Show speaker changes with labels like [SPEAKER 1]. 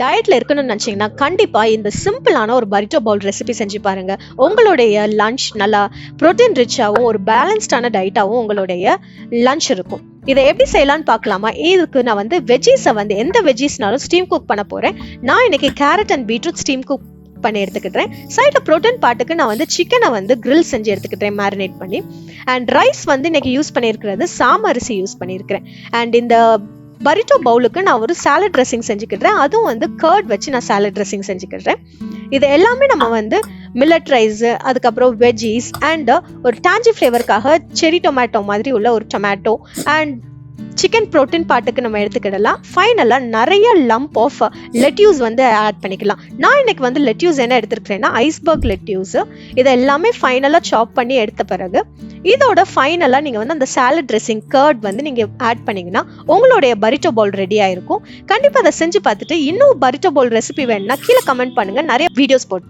[SPEAKER 1] டயட்ல இருக்கணும்னு நினைச்சீங்கன்னா கண்டிப்பா இந்த சிம்பிளான ஒரு பரிட்டோ பவுல் ரெசிபி செஞ்சு பாருங்க. உங்களுடைய லஞ்ச் நல்லா புரோட்டீன் ரிச்சாகவும் ஒரு பேலன்ஸ்டான டயட்டாகவும் உங்களுடைய லஞ்ச் இருக்கும். இதை எப்படி செய்யலாம்னு பார்க்கலாமா? இதுக்கு நான் வந்து வெஜ்ஜீஸை வந்து எந்த வெஜ்ஜீஸ்னாலும் ஸ்டீம் குக் பண்ண போறேன். நான் இன்னைக்கு carat and beetroot steam cook பண்ணி எடுத்துக்கிட்டேன். சைட்ல புரோட்டீன் பாட்டுக்கு நான் வந்து சிக்கனை வந்து கிரில் செஞ்சு எடுத்துக்கிட்டேன் மேரினேட் பண்ணி. அண்ட் ரைஸ் வந்து இன்னைக்கு யூஸ் பண்ணியிருக்கிறது சாம அரிசி யூஸ் பண்ணியிருக்கிறேன். அண்ட் இந்த பரிட்டோ பவுலுக்கு நான் ஒரு சாலட் ட்ரெஸ்ஸிங் செஞ்சுக்கிட்டேன். அதுவும் வந்து கர்ட் வச்சு நான் சாலட் ட்ரெஸ்ஸிங் செஞ்சுக்கிட்டேன். இது எல்லாமே நம்ம வந்து மில்லட் ரைஸ், அதுக்கப்புறம் வெஜ்ஜீஸ் அண்ட் ஒரு டாஞ்சி ஃப்ளேவருக்காக செரி டொமேட்டோ மாதிரி உள்ள ஒரு டொமேட்டோ அண்ட் சிக்கன் ப்ரோட்டீன் பாட்டுக்கு நம்ம எடுத்துக்கிடலாம். ஃபைனலாக நிறைய லம்ப் ஆஃப் லெட்யூஸ் வந்து ஆட் பண்ணிக்கலாம். நான் இன்னைக்கு வந்து லெட்யூஸ் என்ன எடுத்துருக்கிறேன்னா ஐஸ்பர்க் லெட்யூஸ். இதை எல்லாமே ஃபைனலாக சாப் பண்ணி எடுத்த பிறகு இதோட ஃபைனலாக நீங்கள் வந்து அந்த சாலட் ட்ரெஸ்ஸிங் கர்ட் வந்து நீங்கள் ஆட் பண்ணிங்கன்னா உங்களுடைய பரிட்டோ பவுல் ரெடி ஆயிருக்கும். கண்டிப்பாக அதை செஞ்சு பார்த்துட்டு இன்னும் பரிட்டோ பவுல் ரெசிபி வேணும்னா கீழே கமெண்ட் பண்ணுங்கள். நிறைய வீடியோஸ் போட்டு